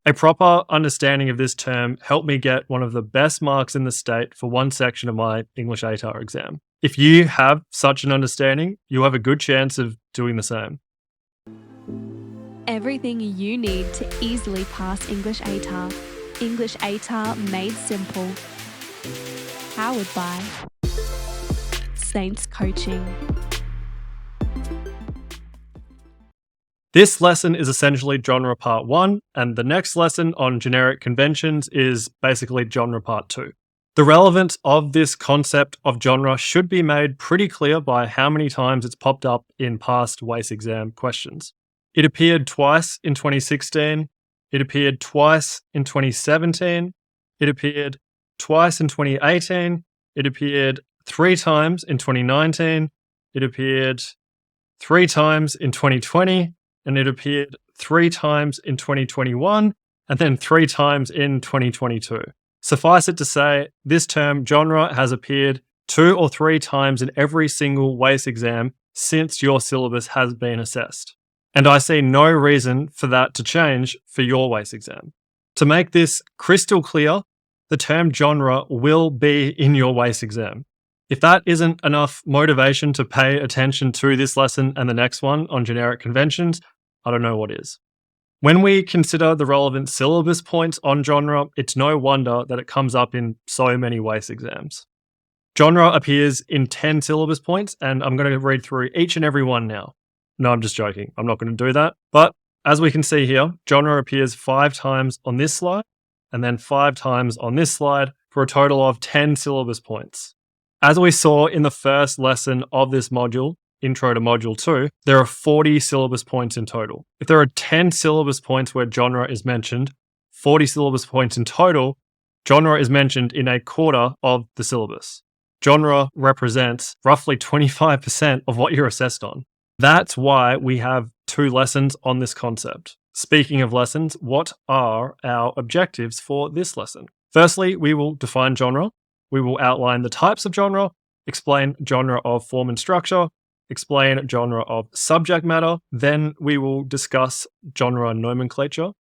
A proper understanding of this term helped me get one of the best marks in the state for one section of my English ATAR exam. If you have such an understanding, you'll have a good chance of doing the same. Everything you need to easily pass English ATAR. English ATAR made simple. Powered by Saints Coaching. This lesson is essentially genre part 1, and the next lesson on generic conventions is basically genre part 2. The relevance of this concept of genre should be made pretty clear by how many times it's popped up in past WACE exam questions. It appeared twice in 2016, it appeared twice in 2017, it appeared twice in 2018, it appeared 3 times in 2019, it appeared 3 times in 2020, and it appeared 3 times in 2021, and then 3 times in 2022. Suffice it to say, this term genre has appeared 2 or 3 times in every single WACE exam since your syllabus has been assessed. And I see no reason for that to change for your WACE exam. To make this crystal clear, the term genre will be in your WACE exam. If that isn't enough motivation to pay attention to this lesson and the next one on generic conventions, I don't know what is. When we consider the relevant syllabus points on genre, it's no wonder that it comes up in so many WACE exams. Genre appears in 10 syllabus points, and I'm going to read through each and every one now. No, I'm just joking. I'm not going to do that. But as we can see here, genre appears 5 times on this slide, and then 5 times on this slide, for a total of 10 syllabus points. As we saw in the first lesson of this module, Intro to Module 2, there are 40 syllabus points in total. If there are 10 syllabus points where genre is mentioned, 40 syllabus points in total, genre is mentioned in a quarter of the syllabus. Genre represents roughly 25% of what you're assessed on. That's why we have 2 lessons on this concept. Speaking of lessons, what are our objectives for this lesson? Firstly, we will define genre. We will outline the types of genre, explain genre of form and structure, explain genre of subject matter, then we will discuss genre nomenclature.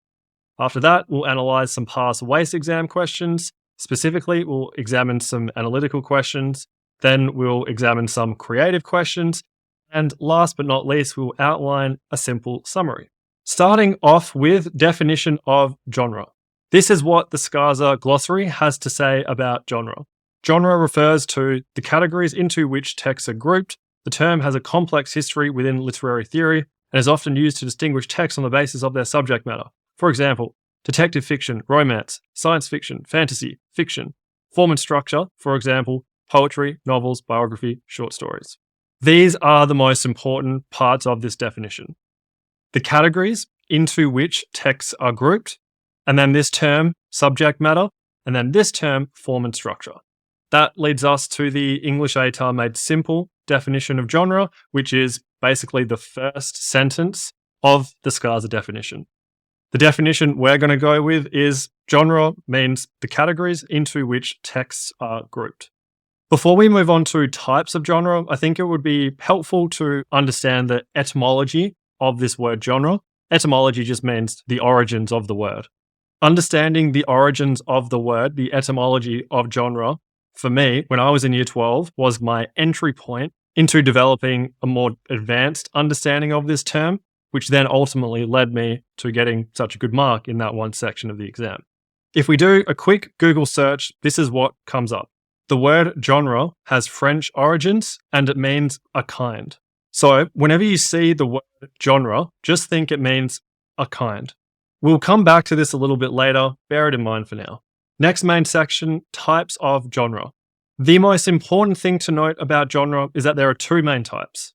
After that, we'll analyze some past WACE exam questions. Specifically, we'll examine some analytical questions, then we'll examine some creative questions, and last but not least, we'll outline a simple summary. Starting off with definition of genre. This is what the SCASA glossary has to say about genre. Genre refers to the categories into which texts are grouped. The term has a complex history within literary theory and is often used to distinguish texts on the basis of their subject matter. For example, detective fiction, romance, science fiction, fantasy, fiction. Form and structure, for example, poetry, novels, biography, short stories. These are the most important parts of this definition. The categories into which texts are grouped, and then this term, subject matter, and then this term, form and structure. That leads us to the English ATAR made simple definition of genre, which is basically the first sentence of the SCASA definition. The definition we're going to go with is genre means the categories into which texts are grouped. Before we move on to types of genre, I think it would be helpful to understand the etymology of this word genre. Etymology just means the origins of the word. Understanding the origins of the word, the etymology of genre, for me, when I was in year 12, was my entry point into developing a more advanced understanding of this term, which then ultimately led me to getting such a good mark in that one section of the exam. If we do a quick Google search, this is what comes up. The word genre has French origins and it means a kind. So whenever you see the word genre, just think it means a kind. We'll come back to this a little bit later, bear it in mind for now. Next main section, types of genre. The most important thing to note about genre is that there are 2 main types.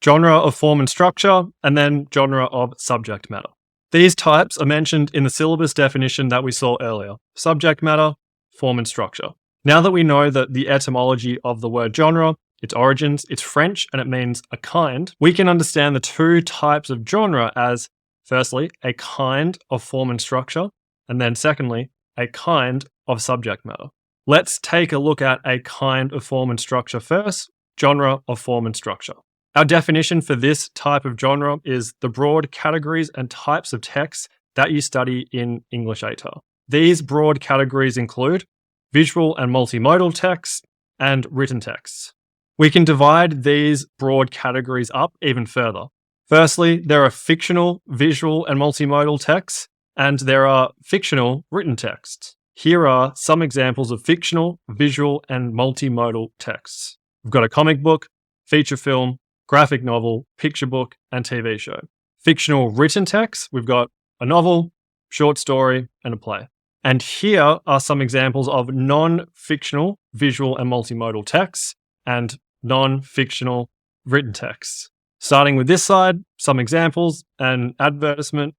Genre of form and structure, and then genre of subject matter. These types are mentioned in the syllabus definition that we saw earlier. Subject matter, form and structure. Now that we know that the etymology of the word genre, its origins, it's French and it means a kind, we can understand the 2 types of genre as, firstly, a kind of form and structure, and then secondly, a kind of subject matter. Let's take a look at a kind of form and structure first, genre of form and structure. Our definition for this type of genre is the broad categories and types of texts that you study in English ATAR. These broad categories include visual and multimodal texts and written texts. We can divide these broad categories up even further. Firstly, there are fictional, visual, and multimodal texts, and there are fictional written texts. Here are some examples of fictional, visual, and multimodal texts. We've got a comic book, feature film, graphic novel, picture book, and TV show. Fictional written texts, we've got a novel, short story, and a play. And here are some examples of non-fictional, visual, and multimodal texts, and non-fictional written texts. Starting with this side, some examples: an advertisement,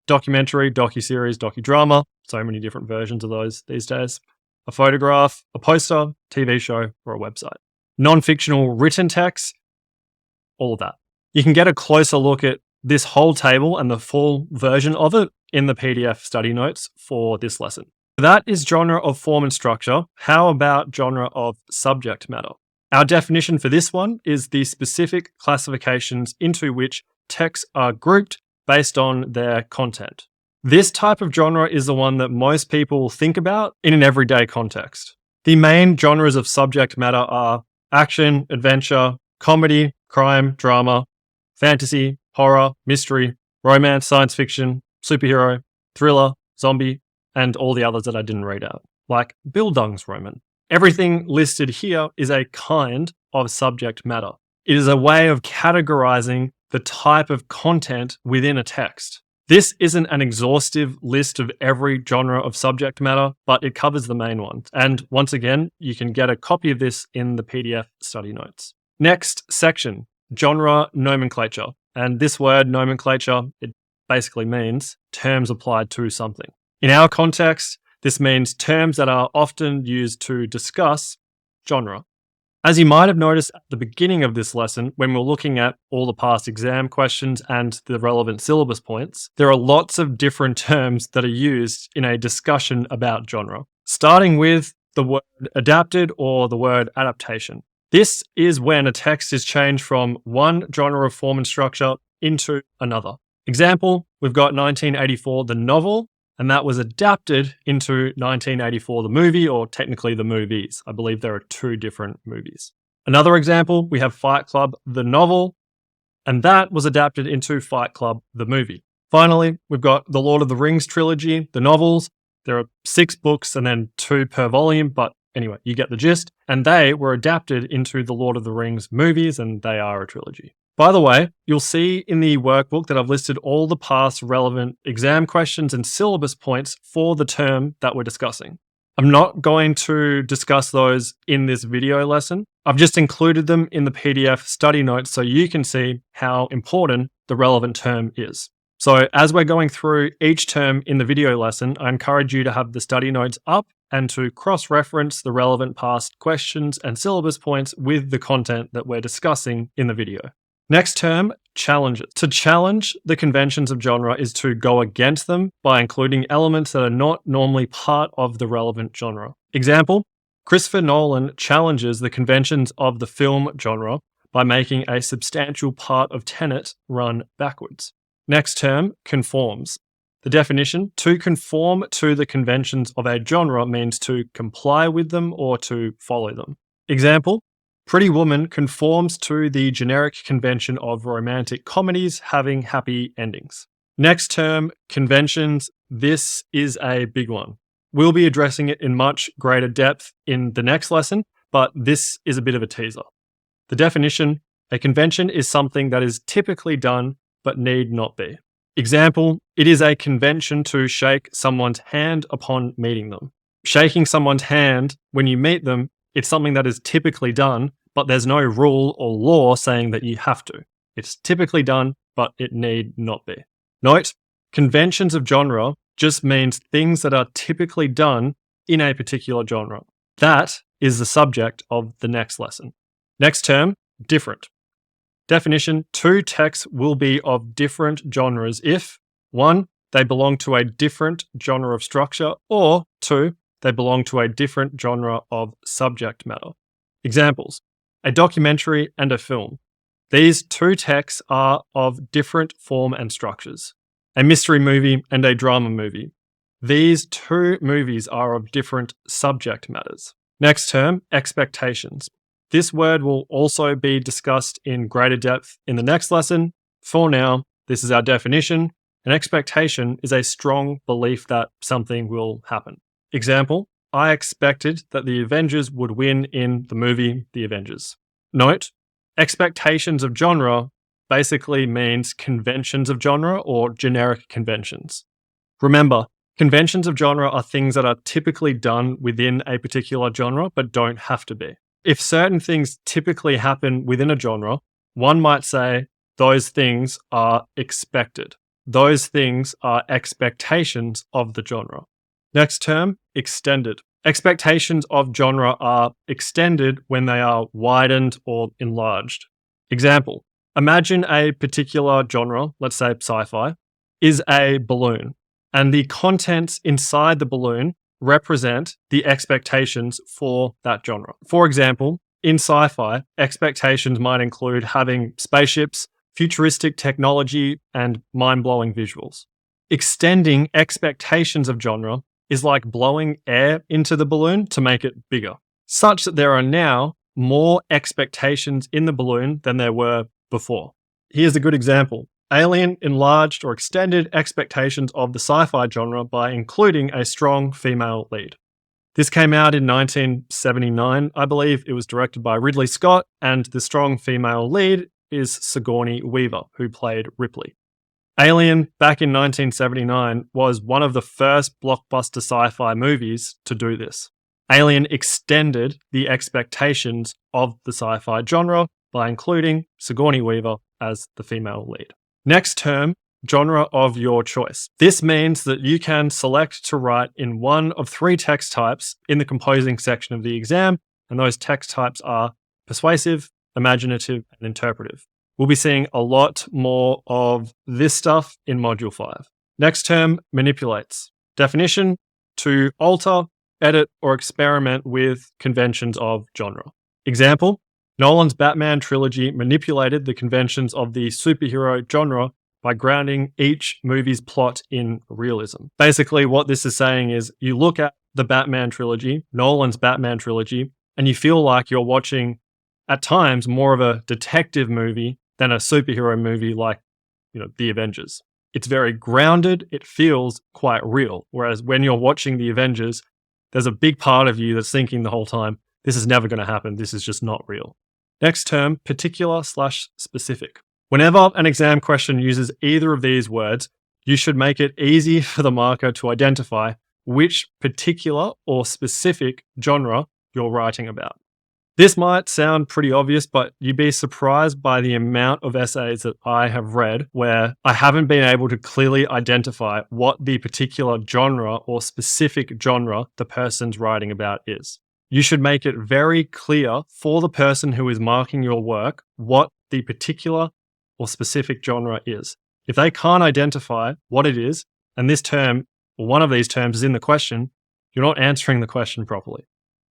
documentary, docuseries, docudrama, so many different versions of those these days, a photograph, a poster, TV show, or a website. Non-fictional written text, all of that. You can get a closer look at this whole table and the full version of it in the PDF study notes for this lesson. That is genre of form and structure. How about genre of subject matter? Our definition for this one is the specific classifications into which texts are grouped based on their content. This type of genre is the one that most people think about in an everyday context. The main genres of subject matter are action, adventure, comedy, crime, drama, fantasy, horror, mystery, romance, science fiction, superhero, thriller, zombie, and all the others that I didn't read out, like Bildungsroman. Everything listed here is a kind of subject matter. It is a way of categorizing the type of content within a text. This isn't an exhaustive list of every genre of subject matter, but it covers the main ones. And once again, you can get a copy of this in the PDF study notes. Next section, genre nomenclature. And this word nomenclature, it basically means terms applied to something. In our context, this means terms that are often used to discuss genre. As you might have noticed at the beginning of this lesson, when we're looking at all the past exam questions and the relevant syllabus points, there are lots of different terms that are used in a discussion about genre, starting with the word adapted or the word adaptation. This is when a text is changed from one genre of form and structure into another. Example, we've got 1984, the novel, and that was adapted into 1984, the movie, or technically the movies. I believe there are two different movies. Another example, we have Fight Club, the novel, and that was adapted into Fight Club, the movie. Finally, we've got the Lord of the Rings trilogy, the novels. There are 6 books and then 2 per volume, but anyway, you get the gist. And they were adapted into the Lord of the Rings movies, and they are a trilogy. By the way, you'll see in the workbook that I've listed all the past relevant exam questions and syllabus points for the term that we're discussing. I'm not going to discuss those in this video lesson. I've just included them in the PDF study notes so you can see how important the relevant term is. So as we're going through each term in the video lesson, I encourage you to have the study notes up and to cross-reference the relevant past questions and syllabus points with the content that we're discussing in the video. Next term, challenges. To challenge the conventions of genre is to go against them by including elements that are not normally part of the relevant genre. Example, Christopher Nolan challenges the conventions of the film genre by making a substantial part of Tenet run backwards. Next term, conforms. The definition, to conform to the conventions of a genre means to comply with them or to follow them. Example, Pretty Woman conforms to the generic convention of romantic comedies having happy endings. Next term, conventions. This is a big one. We'll be addressing it in much greater depth in the next lesson, but this is a bit of a teaser. The definition, a convention is something that is typically done but need not be. Example, it is a convention to shake someone's hand upon meeting them. Shaking someone's hand when you meet them, it's something that is typically done, but there's no rule or law saying that you have to. It's typically done, but it need not be. Note, conventions of genre just means things that are typically done in a particular genre. That is the subject of the next lesson. Next term, different. Definition, 2 texts will be of different genres if 1, they belong to a different genre of structure, or 2, they belong to a different genre of subject matter. Examples, a documentary and a film. These 2 texts are of different form and structures. a mystery movie and a drama movie. These two movies are of different subject matters. Next term, expectations. This word will also be discussed in greater depth in the next lesson. For now, this is our definition. An expectation is a strong belief that something will happen. Example, I expected that the Avengers would win in the movie The Avengers. Note, expectations of genre basically means conventions of genre or generic conventions. Remember, conventions of genre are things that are typically done within a particular genre but don't have to be. If certain things typically happen within a genre, one might say those things are expected. Those things are expectations of the genre. Next term, extended. Expectations of genre are extended when they are widened or enlarged. Example, imagine a particular genre, let's say sci-fi, is a balloon, and the contents inside the balloon represent the expectations for that genre. For example, in sci-fi, expectations might include having spaceships, futuristic technology, and mind-blowing visuals. Extending expectations of genre is like blowing air into the balloon to make it bigger, such that there are now more expectations in the balloon than there were before. Here's a good example. Alien enlarged or extended expectations of the sci-fi genre by including a strong female lead. This came out in 1979, I believe. It was directed by Ridley Scott, and the strong female lead is Sigourney Weaver, who played Ripley. Alien, back in 1979, was one of the first blockbuster sci-fi movies to do this. Alien extended the expectations of the sci-fi genre by including Sigourney Weaver as the female lead. Next term, genre of your choice. This means that you can select to write in one of three text types in the composing section of the exam, and those text types are persuasive, imaginative, and interpretive. We'll be seeing a lot more of this stuff in Module 5. Next term, manipulates. Definition, to alter, edit, or experiment with conventions of genre. Example, Nolan's Batman trilogy manipulated the conventions of the superhero genre by grounding each movie's plot in realism. Basically, what this is saying is you look at the Batman trilogy, Nolan's Batman trilogy, and you feel like you're watching, at times, more of a detective movie than a superhero movie like, The Avengers. It's very grounded, it feels quite real. Whereas when you're watching The Avengers, there's a big part of you that's thinking the whole time, this is never going to happen, this is just not real. Next term, particular/specific. Whenever an exam question uses either of these words, you should make it easy for the marker to identify which particular or specific genre you're writing about. This might sound pretty obvious, but you'd be surprised by the amount of essays that I have read where I haven't been able to clearly identify what the particular genre or specific genre the person's writing about is. You should make it very clear for the person who is marking your work what the particular or specific genre is. If they can't identify what it is, and this term, or one of these terms is in the question, you're not answering the question properly.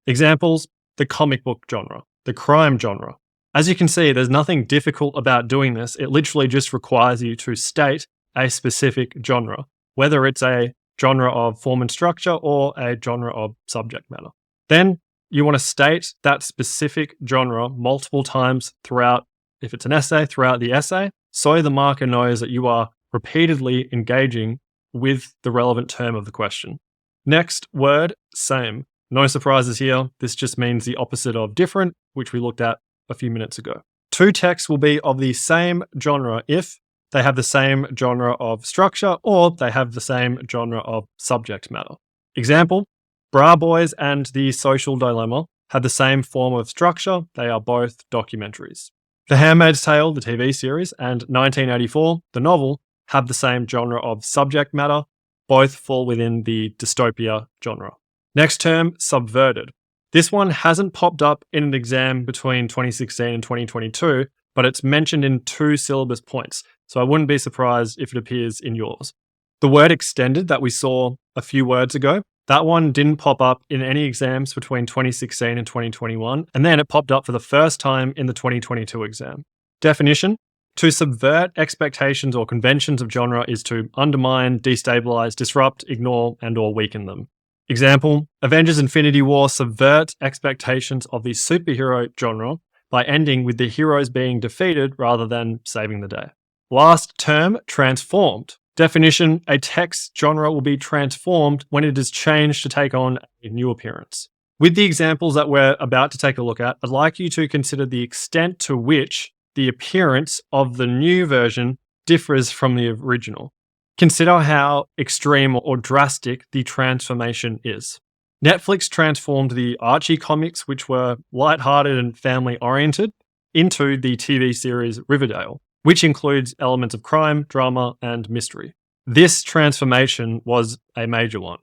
Examples, the comic book genre, the crime genre. As you can see, there's nothing difficult about doing this. It literally just requires you to state a specific genre, whether it's a genre of form and structure or a genre of subject matter. Then you want to state that specific genre multiple times throughout, if it's an essay, throughout the essay, so the marker knows that you are repeatedly engaging with the relevant term of the question. Next word, same. No surprises here. This just means the opposite of different, which we looked at a few minutes ago. Two texts will be of the same genre if they have the same genre of structure or they have the same genre of subject matter. Example, Bra Boys and The Social Dilemma have the same form of structure. They are both documentaries. The Handmaid's Tale, the TV series, and 1984, the novel, have the same genre of subject matter. Both fall within the dystopia genre. Next term, subverted. This one hasn't popped up in an exam between 2016 and 2022, but it's mentioned in 2 syllabus points, so I wouldn't be surprised if it appears in yours. The word extended that we saw a few words ago, that one didn't pop up in any exams between 2016 and 2021, and then it popped up for the first time in the 2022 exam. Definition, To subvert expectations or conventions of genre is to undermine, destabilize, disrupt, ignore, and/or weaken them. Example, Avengers Infinity War subvert expectations of the superhero genre by ending with the heroes being defeated rather than saving the day. Last term, transformed. Definition, a text genre will be transformed when it is changed to take on a new appearance. With the examples that we're about to take a look at, I'd like you to consider the extent to which the appearance of the new version differs from the original. Consider how extreme or drastic the transformation is. Netflix transformed the Archie comics, which were lighthearted and family-oriented, into the TV series Riverdale, which includes elements of crime, drama, and mystery. This transformation was a major one.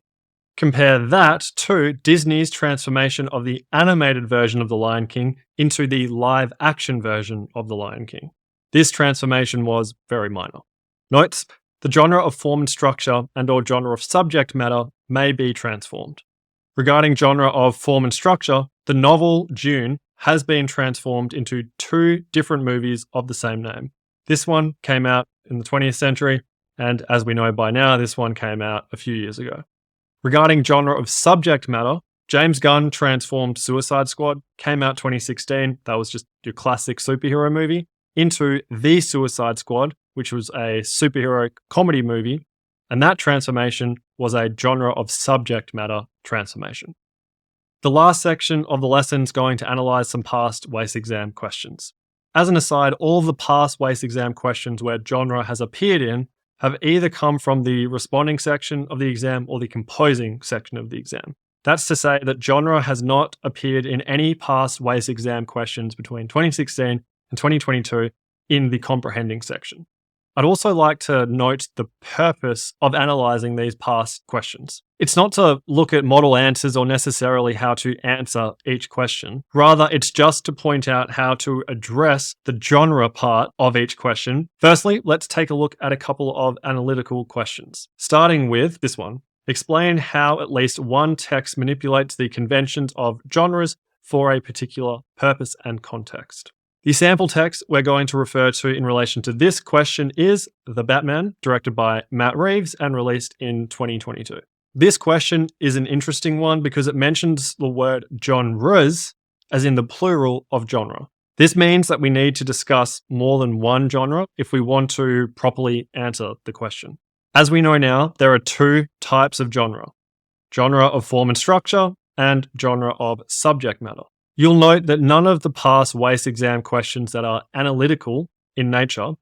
Compare that to Disney's transformation of the animated version of The Lion King into the live-action version of The Lion King. This transformation was very minor. Notes, the genre of form and structure and/or genre of subject matter may be transformed. Regarding genre of form and structure, the novel Dune has been transformed into 2 different movies of the same name. This one came out in the 20th century, and as we know by now, this one came out a few years ago. Regarding genre of subject matter, James Gunn transformed Suicide Squad, came out 2016, that was just your classic superhero movie, into The Suicide Squad, which was a superhero comedy movie, and that transformation was a genre of subject matter transformation. The last section of the lesson is going to analyze some past WACE exam questions. As an aside, all of the past WACE exam questions where genre has appeared in have either come from the responding section of the exam or the composing section of the exam. That's to say that genre has not appeared in any past WACE exam questions between 2016 and 2022 in the comprehending section. I'd also like to note the purpose of analysing these past questions. It's not to look at model answers or necessarily how to answer each question. Rather, it's just to point out how to address the genre part of each question. Firstly, let's take a look at a couple of analytical questions. Starting with this one. Explain how at least one text manipulates the conventions of genres for a particular purpose and context. The sample text we're going to refer to in relation to this question is The Batman, directed by Matt Reeves and released in 2022. This question is an interesting one because it mentions the word genres as in the plural of genre. This means that we need to discuss more than one genre if we want to properly answer the question. As we know now, there are 2 types of genre. Genre of form and structure and genre of subject matter. You'll note that none of the past WACE exam questions that are analytical in nature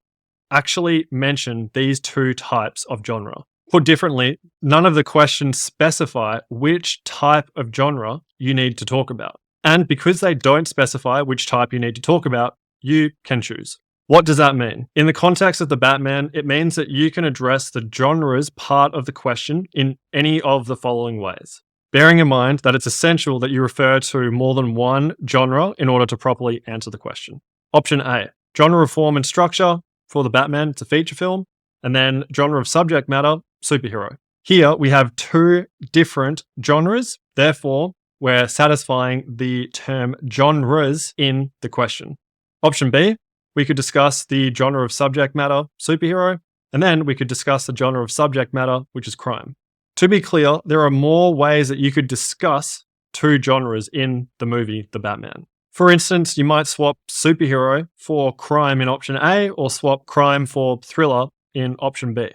actually mention these 2 types of genre. Put differently, none of the questions specify which type of genre you need to talk about. And because they don't specify which type you need to talk about, you can choose. What does that mean? In the context of the Batman, it means that you can address the genres part of the question in any of the following ways. Bearing in mind that it's essential that you refer to more than one genre in order to properly answer the question. Option A, genre of form and structure for the Batman, it's a feature film, and then genre of subject matter, superhero. Here we have 2 different genres, therefore we're satisfying the term genres in the question. Option B, we could discuss the genre of subject matter, superhero, and then we could discuss the genre of subject matter, which is crime. To be clear, there are more ways that you could discuss 2 genres in the movie The Batman. For instance, you might swap superhero for crime in option A or swap crime for thriller in option B.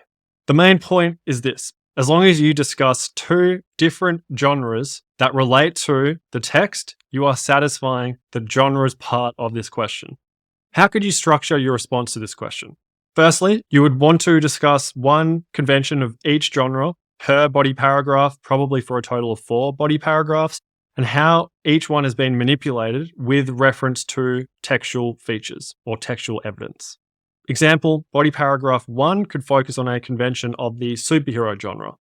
The main point is this. As long as you discuss 2 different genres that relate to the text, you are satisfying the genres part of this question. How could you structure your response to this question? Firstly, you would want to discuss one convention of each genre per body paragraph, probably for a total of 4 body paragraphs, and how each one has been manipulated with reference to textual features or textual evidence. Example, body paragraph 1 could focus on a convention of the superhero genre.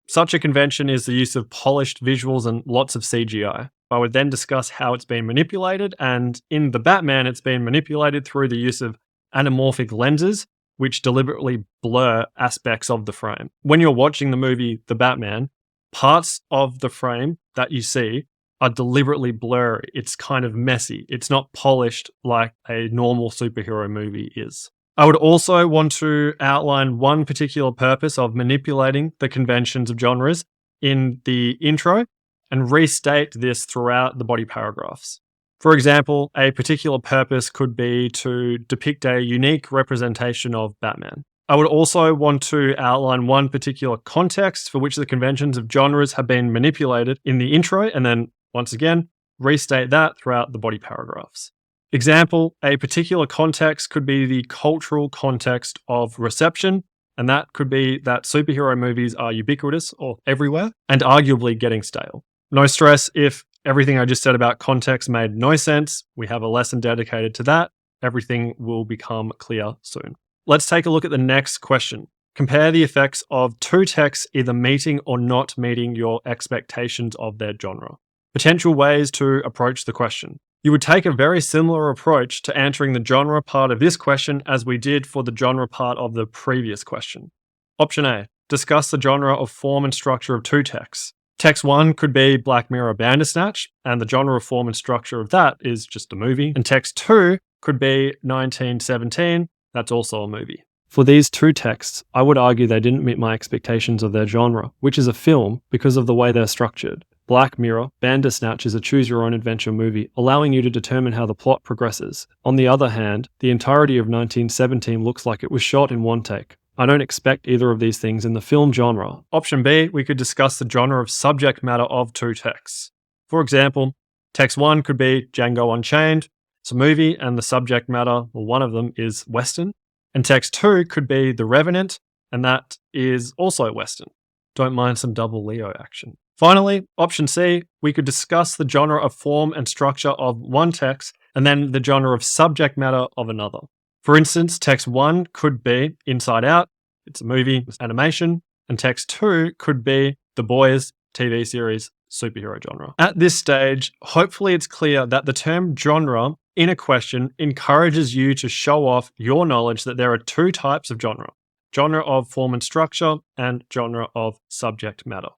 Such a convention is the use of polished visuals and lots of CGI. I would then discuss how it's been manipulated, and in The Batman, it's been manipulated through the use of anamorphic lenses, which deliberately blur aspects of the frame. When you're watching the movie The Batman, parts of the frame that you see are deliberately blurry. It's kind of messy. It's not polished like a normal superhero movie is. I would also want to outline one particular purpose of manipulating the conventions of genres in the intro and restate this throughout the body paragraphs. For example, a particular purpose could be to depict a unique representation of Batman. I would also want to outline one particular context for which the conventions of genres have been manipulated in the intro, and then, once again, restate that throughout the body paragraphs. Example, a particular context could be the cultural context of reception, and that could be that superhero movies are ubiquitous or everywhere, and arguably getting stale. No stress if everything I just said about context made no sense. We have a lesson dedicated to that. Everything will become clear soon. Let's take a look at the next question. Compare the effects of two texts either meeting or not meeting your expectations of their genre. Potential ways to approach the question. You would take a very similar approach to answering the genre part of this question as we did for the genre part of the previous question. Option A, discuss the genre of form and structure of two texts. Text 1 could be Black Mirror Bandersnatch, and the genre of form and structure of that is just a movie. And text 2 could be 1917, that's also a movie. For these two texts, I would argue they didn't meet my expectations of their genre, which is a film because of the way they're structured. Black Mirror Bandersnatch is a choose-your-own-adventure movie, allowing you to determine how the plot progresses. On the other hand, the entirety of 1917 looks like it was shot in one take. I don't expect either of these things in the film genre. Option B, we could discuss the genre of subject matter of two texts. For example, text 1 could be Django Unchained. It's a movie, and the subject matter, or one of them, is Western. And text 2 could be The Revenant, and that is also Western. Don't mind some double Leo action. Finally, option C, we could discuss the genre of form and structure of one text and then the genre of subject matter of another. For instance, text 1 could be Inside Out, it's a movie, it's animation, and text 2 could be The Boys, TV series, superhero genre. At this stage, hopefully it's clear that the term genre in a question encourages you to show off your knowledge that there are two types of genre of form and structure and genre of subject matter.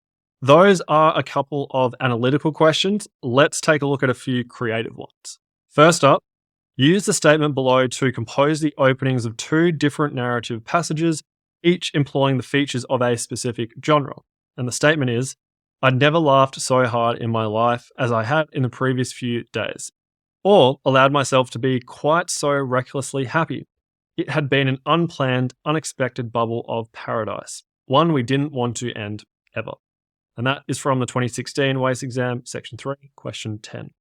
Those are a couple of analytical questions. Let's take a look at a few creative ones. First up, use the statement below to compose the openings of two different narrative passages, each employing the features of a specific genre. And the statement is, I'd never laughed so hard in my life as I had in the previous few days, or allowed myself to be quite so recklessly happy. It had been an unplanned, unexpected bubble of paradise, one we didn't want to end ever. And that is from the 2016 WACE exam, section 3, question 10.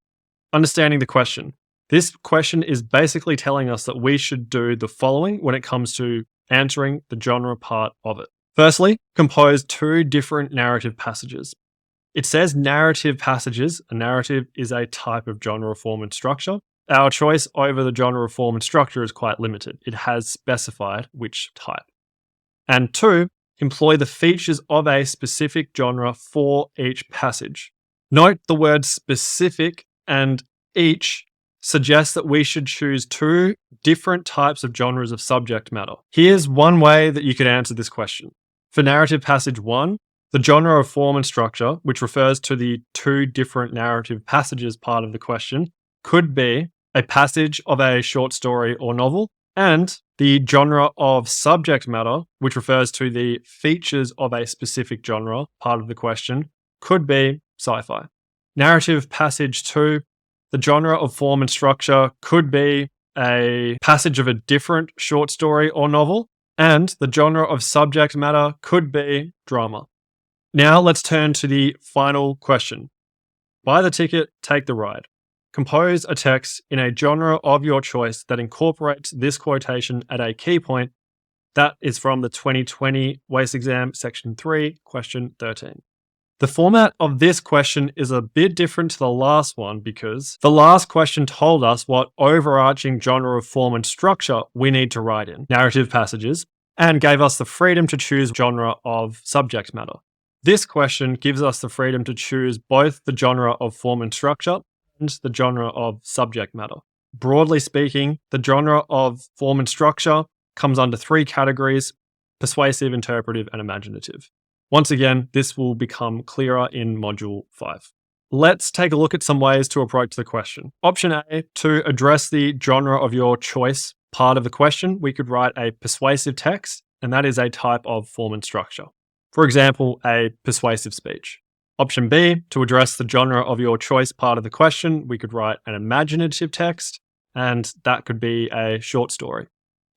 Understanding the question. This question is basically telling us that we should do the following when it comes to answering the genre part of it. Firstly, compose two different narrative passages. It says narrative passages. A narrative is a type of genre, form, and structure. Our choice over the genre, form, and structure is quite limited. It has specified which type. And two, employ the features of a specific genre for each passage. Note the word specific and each suggests that we should choose two different types of genres of subject matter. Here's one way that you could answer this question. For narrative passage 1, the genre of form and structure, which refers to the two different narrative passages part of the question, could be a passage of a short story or novel, and the genre of subject matter, which refers to the features of a specific genre part of the question, could be sci-fi. Narrative passage 2, the genre of form and structure could be a passage of a different short story or novel, and the genre of subject matter could be drama. Now let's turn to the final question. Buy the ticket, take the ride. Compose a text in a genre of your choice that incorporates this quotation at a key point. That is from the 2020 WACE exam, section 3, question 13. The format of this question is a bit different to the last one because the last question told us what overarching genre of form and structure we need to write in narrative passages and gave us the freedom to choose genre of subject matter. This question gives us the freedom to choose both the genre of form and structure and the genre of subject matter. Broadly speaking, the genre of form and structure comes under three categories: persuasive, interpretive, and imaginative. Once again, this will become clearer in Module 5. Let's take a look at some ways to approach the question. Option A, to address the genre of your choice part of the question, we could write a persuasive text, and that is a type of form and structure. For example, a persuasive speech. Option B, to address the genre of your choice part of the question, we could write an imaginative text, and that could be a short story.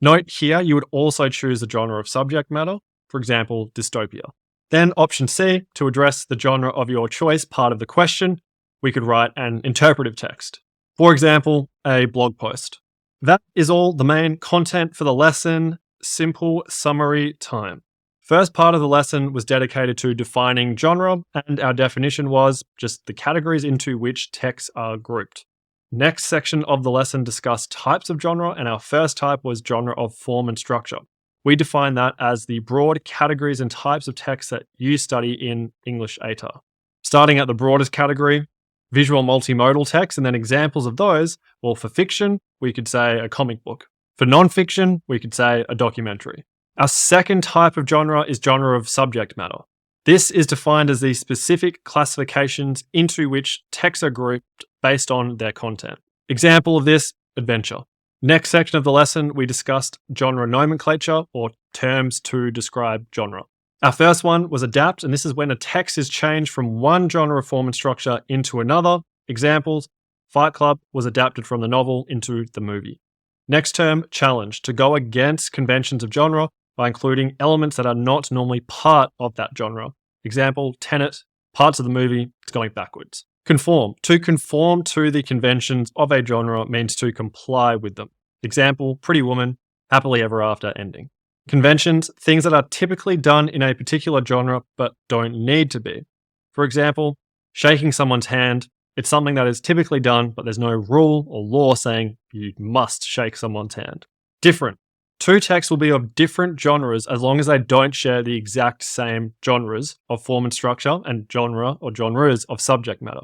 Note here, you would also choose the genre of subject matter, for example, dystopia. Then option C, to address the genre of your choice part of the question, we could write an interpretive text. For example, a blog post. That is all the main content for the lesson. Simple summary time. First part of the lesson was dedicated to defining genre, and our definition was just the categories into which texts are grouped. Next section of the lesson discussed types of genre, and our first type was genre of form and structure. We define that as the broad categories and types of text that you study in English ATAR. Starting at the broadest category, visual multimodal text, and then examples of those, well, for fiction, we could say a comic book. For non-fiction, we could say a documentary. Our second type of genre is genre of subject matter. This is defined as the specific classifications into which texts are grouped based on their content. Example of this, adventure. Next section of the lesson, we discussed genre nomenclature, or terms to describe genre. Our first one was adapt, and this is when a text is changed from one genre of form and structure into another. Examples, Fight Club was adapted from the novel into the movie. Next term, challenge, to go against conventions of genre by including elements that are not normally part of that genre. Example, Tenet, parts of the movie, it's going backwards. Conform, to conform to the conventions of a genre means to comply with them. Example, Pretty Woman, happily ever after ending. Conventions, things that are typically done in a particular genre but don't need to be. For example, shaking someone's hand, it's something that is typically done but there's no rule or law saying you must shake someone's hand. Different. Two texts will be of different genres as long as they don't share the exact same genres of form and structure and genre or genres of subject matter.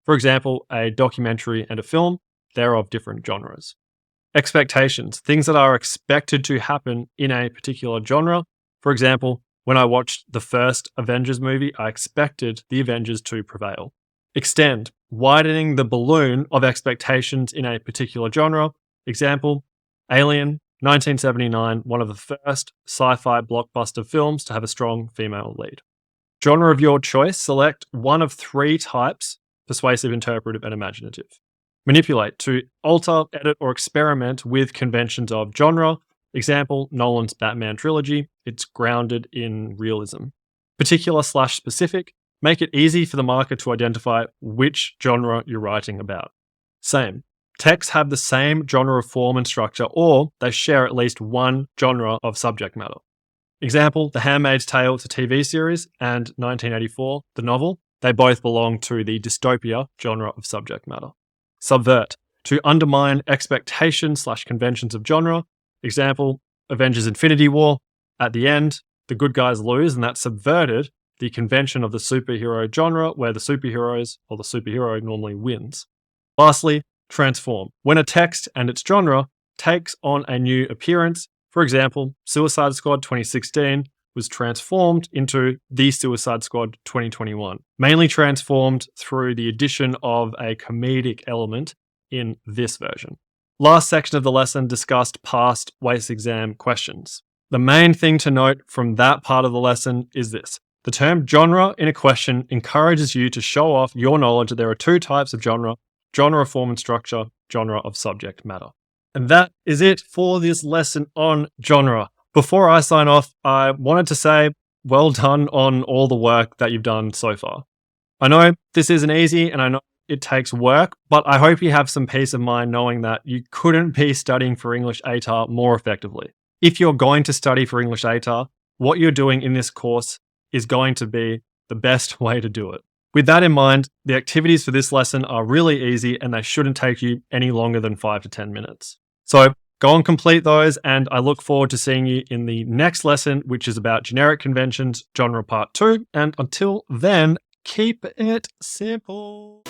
For example, a documentary and a film, they're of different genres. Expectations, things that are expected to happen in a particular genre. For example, when I watched the first Avengers movie, I expected the Avengers to prevail. Extend, widening the balloon of expectations in a particular genre. Example, Alien, 1979, one of the first sci-fi blockbuster films to have a strong female lead. Genre of your choice, select one of three types: persuasive, interpretive, and imaginative. Manipulate, to alter, edit, or experiment with conventions of genre. Example, Nolan's Batman trilogy. It's grounded in realism. Particular/specific, make it easy for the marker to identify which genre you're writing about. Same. Texts have the same genre of form and structure, or they share at least one genre of subject matter. Example, The Handmaid's Tale, it's a TV series, and 1984, the novel. They both belong to the dystopia genre of subject matter. Subvert, to undermine expectations/conventions of genre. Example, Avengers Infinity War. At the end, the good guys lose, and that subverted the convention of the superhero genre where the superheroes or the superhero normally wins. Lastly, transform, when a text and its genre takes on a new appearance. For example, Suicide Squad 2016 was transformed into The Suicide Squad 2021, mainly transformed through the addition of a comedic element in this version. Last section of the lesson discussed past WACE exam questions. The main thing to note from that part of the lesson is this. The term genre in a question encourages you to show off your knowledge that there are two types of genre: genre of form and structure, genre of subject matter. And that is it for this lesson on genre. Before I sign off, I wanted to say well done on all the work that you've done so far. I know this isn't easy and I know it takes work, but I hope you have some peace of mind knowing that you couldn't be studying for English ATAR more effectively. If you're going to study for English ATAR, what you're doing in this course is going to be the best way to do it. With that in mind, the activities for this lesson are really easy and they shouldn't take you any longer than 5 to 10 minutes. So go and complete those, and I look forward to seeing you in the next lesson, which is about generic conventions, genre part 2. And until then, keep it simple.